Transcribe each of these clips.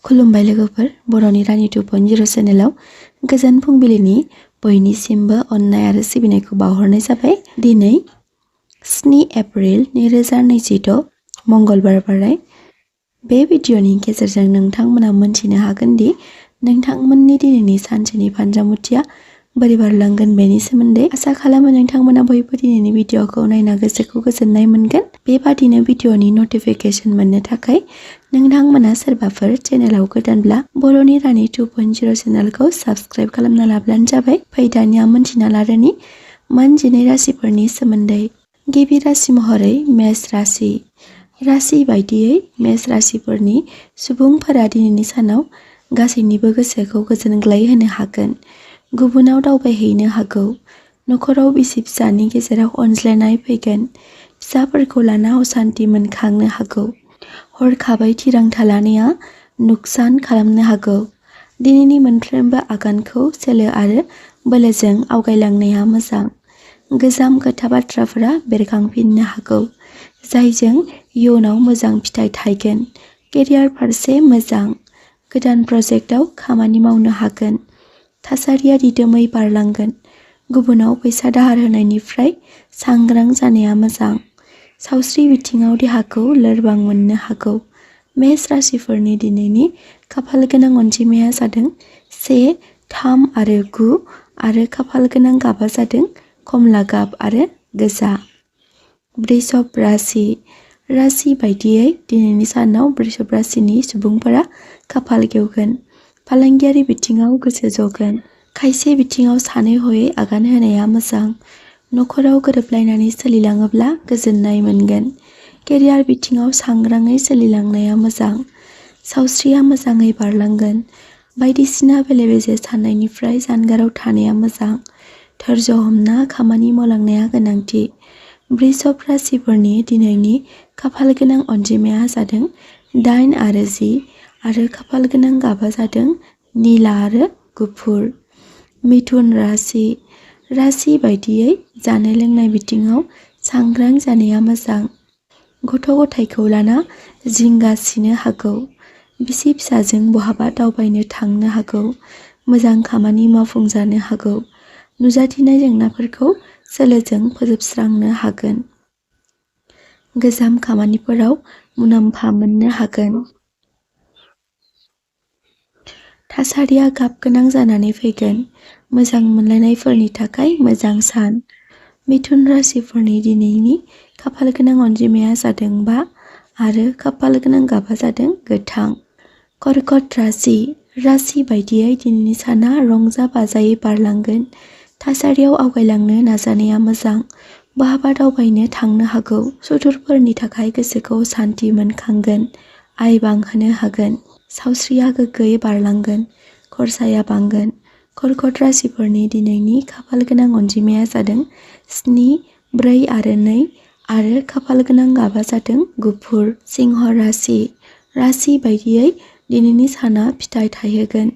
खुलुमबाय लोगोफोर, बर'नि रानि 2.0 चेनेलाव गोजोन फुंबिलिनि बयनिसिमबो अननाय आरो सिबिनायखौ बावहरनाय जाबाय। दिनै 7 एप्रिल 2026 मंगलबार बाराय। बे भिडिअनि गेजेरजों नोंथांमोना मोनथिनो हागोन दि नोंथांमोननि दिनैनि सानसेनि फानजामुथिया बोरै बारलांगोन बेनि सोमोन्दै। आसा खालामो नोंथांमोना बयबो दिनैनि भिडिअखौ नायना गोसोखौ गोजोननाय मोनगोन। बेबादिनो भिडिअनि नटिफिकेसन मोननो थाखाय नोंथांमोना सोरबाफोर चेनेलाव गोदानब्ला बर'नि रानि 2.0 चेनेलखौ साबस्क्राइब खालामना लाब्लानो जाबाय। फै दानिया मोनथिना लादोनि मोन 12 राशिफोरनि सोमोन्दै। गिबि राशि महरै मेष राशि। राशि बायदियै मेष राशिफोरनि सुबुंफोरा दिनैनि सानाव गासैनिबो गोसोखौ गोजोनग्लाय होनो हागोन। गुबुनाव दावबायहैनो हागौ। नखराव बिसि फिसानि गेजेराव अनज्लायनाय फैगोन। फिसाफोरखौ लाना असान्ति मोनखांनो हागौ। हरखाबै थिरांथा लानाया नुकसान खालामनो हागौ। दिनैनि मोनफ्रोमबो आगानखौ सोलो आरो बोलोजों आवगायलांनाया मोजां। गोजाम खोथा बाथ्राफोरा बेरखांफिननो हागौ, जायजों इयुनाव मोजां फिथाइ थायगोन। केरियार फारसे मोजां। गोदान प्रजेक्टआव खामानि मावनो हागोन। थासारिया दिदोमै बारलांगोन। गुबुनाव फैसा दाहार होनायनिफ्राय सांग्रां जानाया मोजां। सावस्रि बिथिङाव देहाखौ लोरबां मोननो हागौ। मेष राशिफोरनि दिनैनि खाफाल गोनां अनजिमाया जादों 1, 3 आरो 9 आरो खाफाल गोनां गाबा जादों कमला गाब आरो गोजा। वृषभ राशि। राशि बायदियै दिनैनि सानाव वृषभ राशिनि सुबुंफोरा खाफाल गेवगोन। फालांगियारि बिथिङाव गोसो जगोन। खायसे बिथिङाव सानै हयै आगान होनाया मोजां। नखराव गोरोबलायनानै सोलिलाङोब्ला गोजोननाय मोनगोन। केरियार बिथिङाव सांग्राङै सोलिलांनाया मोजां। सावस्रिया मोजाङै बारलांगोन। बायदिसिना बेले-बेजे साननायनिफ्राय जानगाराव थानाया मोजां। धैर्य हमना खामानि मावलांनाया गोनांथि। वृषभ राशिफोरनि दिनैनि खाफाल गोनां अनजिमाया जादों 8 आरो 10 आरो खाफाल गोनां गाबा जादों निला आरो गुफुर। मिथुन राशि। राशि बायदियै जानाय लोंनाय बिथिङाव सांग्रां जानाया मोजां। गथ' गथायखौ लाना जिंगासिनो हागौ। बिसि फिसाजों बहाबा दावबायनो थांनो हागौ। मोजां खामानि मावफुंजानो हागौ। नुजाथिनाय जेंनाफोरखौ सोलोजों फोजोबस्रांनो हागोन। गोजाम खामानिफोराव मुलाम्फा मोननो हागोन। थासारिया गाबगोनां जानानै फैगोन। मोजां मोनलायनायफोरनि थाखाय मोजां सान। मिथुन राशिफोरनि दिनैनि खाफाल गोनां अनजिमाया जादों 5 आरो खाफाल गोनां गाबा जादों गोथां। कर्कट राशि। राशि बायदियै दिनैनि साना रंजा बाजायै बारलांगोन। थासारियाव आवगायलांनो नाजानाया मोजां। बहाबा दावबायनो थांनो हागौ। सुथुरफोरनि थाखाय गोसोखौ सान्थि मोनखांगोन। आय बांहोनो हागोन। सावस्रिया गोग्गोयै बारलांगोन। खरसाया बांगोन। कर्कट राशिफोरनि दिनैनि खाफाल गोनां अनजिमाया जादों 7, 4 आरो 2 आरो खाफाल गोनां गाबा जादों गुफुर। सिंह राशि। राशि बायदियै दिनैनि साना फिथाइ थायहोगोन।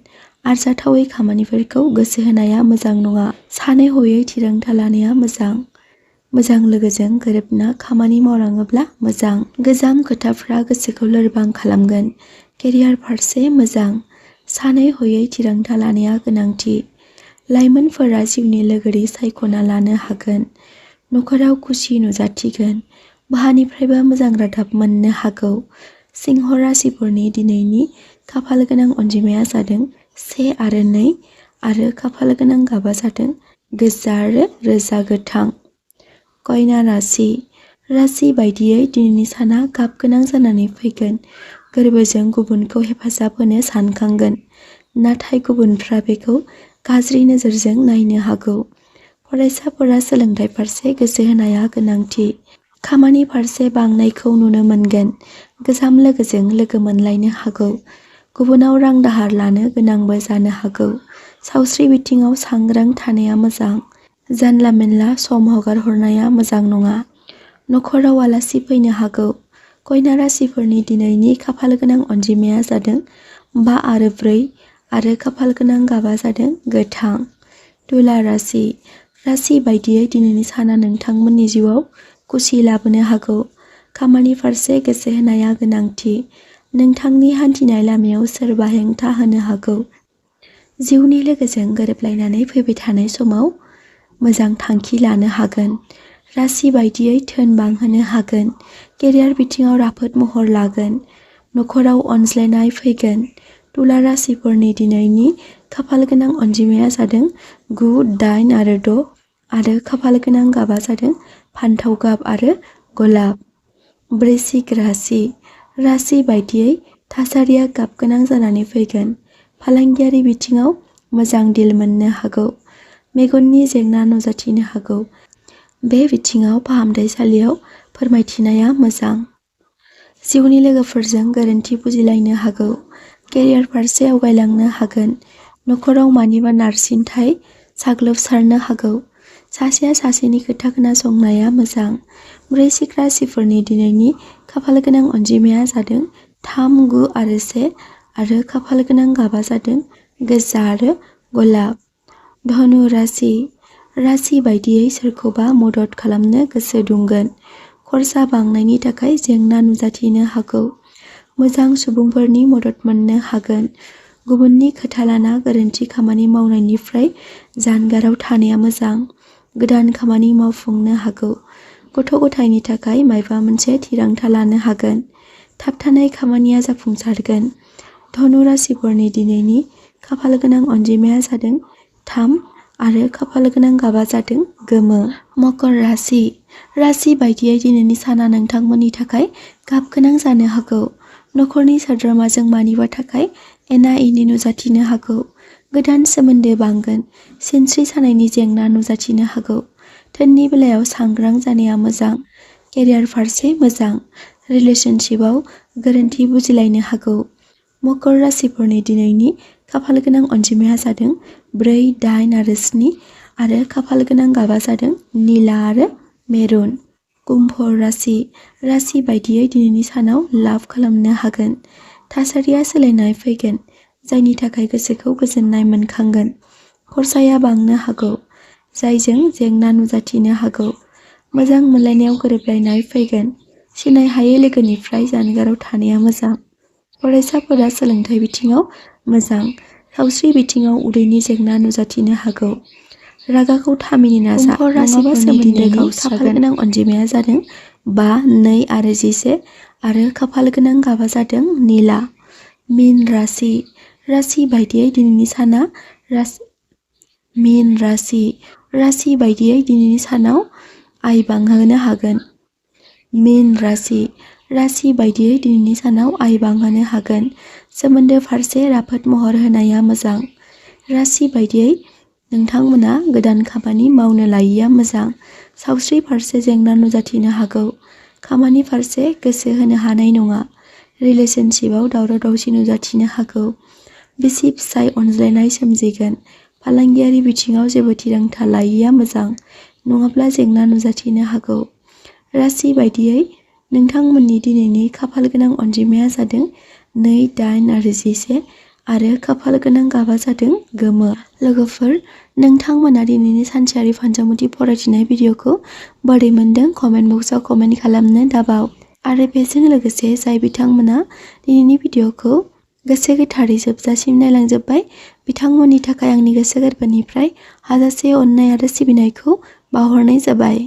आरजाथावै खामानिफोरखौ गोसो होनाया मोजां नङा। सानै हयै थिरांथा लानाया मोजां। मोजां लोगोजों गोरोबना खामानि मावलाङोब्ला मोजां। गोजाम खोथाफ्रा गोसोखौ लोरबां खालामगोन। केरियार फारसे मोजां। सानै हयै थिरांथा लानाया गोनांथि। लाइमोनफोरा जिउनि लोगोरि सायख'ना लानो हागोन। नखराव खुसि नुजाथिगोन। बहानिफ्रायबा मोजां रादाब मोननो हागौ। सिंह राशिफोरनि दिनैनि खाफाल गोनां अनजिमाया जादों 1 आरो 2 आरो खाफाल गोनां गाबा जादों गोजा आरो रोजा गोथां। कन्या राशि। राशि बायदियै दिनैनि साना गाबगोनां जानानै फैगोन। गोरबोजों गुबुनखौ हेफाजाब होनो सानखांगोन, नाथाय गुबुनफ्रा बेखौ गाज्रि नोजोरजों नायनो हागौ। फरायसाफोरा सोलोंथाइ फारसे गोसो होनाया गोनांथि। खामानि फारसे बांनायखौ नुनो मोनगोन। गोजाम लोगोजों लोगो मोनलायनो हागौ। गुबुनाव रां दाहार लानो गोनांबो जानो हागौ। सावस्रि बिथिङाव सांग्रां थानाया मोजां। जानला मेनला सम हगार हरनाया मोजां नङा। नखराव आलासि फैनो हागौ। कन्या राशिफोरनि दिनैनि खाफाल गोनां अनजिमाया जादों 5 आरो 4 आरो खाफाल गोनां गाबा जादों गोथां। तुला राशि। राशि बायदियै दिनैनि साना नोंथांमोननि जिउआव खुसि लाबोनो हागौ। खामानि फारसे गोसो होनाया गोनांथि। नोंथांनि हान्थिनाय लामायाव सोरबा हेंथा होनो हागौ। जिउनि लोगोजों गोरोबलायनानै फैबाय थानाय समाव मोजां थांखि लानो हागोन। राशि बायदियै धोन बांहोनो हागोन। केरियार बिथिङाव राफोद महर लागोन। नखराव अनज्लायनाय फैगोन। तुला राशिफोरनि दिनैनि खाफालगोनां अनजिमाया जादों 9, 8 आरो 6 आरो खाफालगोनां गाबा जादों फान्थाव गाब आरो गलाब। वृश्चिक राशि। राशि बायदियै थासारिया गाबगोनां जानानै फैगोन। फालांगियारि बिथिङाव मोजां डिल मोननो हागौ। मेगननि जेंना नुजाथिनो हागौ। बे बिथिङाव फाहामथायसालियाव फोरमायथिनाया मोजां। जिउनि लोगोफोरजों गोरोन्थि बुजिलायनो हागौ। केरियार फारसे आवगायलांनो हागोन। नखराव मानिबा नारसिनथाय साग्लोबसारनो हागौ। सासेया सासेनि खोथा खोनासंनाया मोजां। वृश्चिक राशिफोरनि दिनैनि खाफालगोनां अनजिमाया जादों 3, 9 आरो 1 आरो खाफालगोनां गाबा जादों गोजा आरो गलाब। धनु राशि। राशि बायदियै सोरखौबा मदद खालामनो गोसो दुंगोन। खरसा बांनायनि थाखाय जेंना नुजाथिनो हागौ। मोजां सुबुंफोरनि मदद मोननो हागोन। गुबुननि खोथा लाना गोरोन्थि खामानि मावनायनिफ्राय जानगाराव थानाया मोजां। गोदान खामानि मावफुंनो हागौ। गथ' गथायनि थाखाय मायबा मोनसे थिरांथा लानो हागोन। थाबथानाय खामानिया जाफुंसारगोन। धनु राशिफोरनि दिनैनि खाफालगोनां अनजिमाया जादों 3 आरो खाफालगोनां गाबा जादों गोमो। मकर राशि। राशि बायदियै दिनैनि साना नोंथांमोननि थाखाय गाबगोनां जानो हागौ। नखरनि सोद्रोमाजों मानिबा थाखाय एना एनि नुजाथिनो हागौ। गोदान सोमोन्दो बांगोन। सिनस्रि सानायनि जेंना नुजाथिनो हागौ। धोननि बेलायाव सांग्रां जानाया मोजां। केरियार फारसे मोजां। रिलेशनशिपआव गोरोन्थि बुजिलायनो हागौ। मकर राशिफोरनि दिनैनि खाफालगोनां अनजिमाया जादों 4, 8 आरो 7 आरो खाफालगोनां गाबा जादों निला आरो मेरुन। कुम्भ राशि। राशि बायदियै दिनैनि सानाव लाभ खालामनो हागोन। थासारिया सोलायनाय फैगोन जायनि थाखाय गोसोखौ गोजोननाय मोनखांगोन। खरसाया बांनो हागौ जायजों जेंना नुजाथिनो हागौ। मोजां मोनलायनायाव गोरोबलायनाय फैगोन। सिनाय हायै लोगोनिफ्राय जानगाराव थानाया मोजां। फरायसाफोरा सोलोंथाइ बिथिङाव मोजां। सावस्रि बिथिङाव उदैनि जेंना नुजाथिनो हागौ। रागाखौ थामिनि नाजा। कुम्भ राशिफोरनि दिनैनि खाफालगोनां अनजिमाया जादों 5, 2 आरो 11 आरो खाफालगोनां गाबा जादों निला। मीन राशि। राशि बायदियै दिनैनि साना मीन राशि। राशि बायदियै दिनैनि सानाव आय बांहोनो हागोन। मीन राशि। राशि बायदियै दिनैनि सानाव आय बांहोनो हागोन। सोमोन्दो फारसे राफोद महर होनाया मोजां। राशि बायदियै नोंथांमोना गोदान खामानि मावनो लायिया मोजां। सावस्रि फारसे जेंना नुजाथिनो हागौ। खामानि फारसे गोसो होनो हानाय नङा। रिलेशनशिपआव दावराव दावसि नुजाथिनो हागौ। बिसि फिसाय अनज्लायनाय सोमजिगोन। फालांगियारि बिथिङाव जेबो थिरांथा लायिया मोजां नङाब्ला जेंना नुजाथिनो हागौ। राशि बायदियै नोंथांमोननि दिनैनि खाफालगोनां अनजिमाया जादों 2, 8 आरो 11 आरो खाफालगोनां गाबा जादों गोमो। लोगोफोर, नोंथांमोना दिनैनि सानसेयारि फान्जामुथि फरायथिनाय भिडिअखौ बोरै मोनदों कमेन्ट बक्सआव कमेन्ट खालामनो दाबाव। आरो बेजों लोगोसे जाय बिथांमोना दिनैनि भिडिअखौ गोसो गोथारै जोबजासिम नायलांजोब्बाय बिथांमोननि थाखाय आंनि गोसो गोरबोनिफ्राय हाजासे अननाय आरो सिबिनायखौ बावहरनाय जाबाय।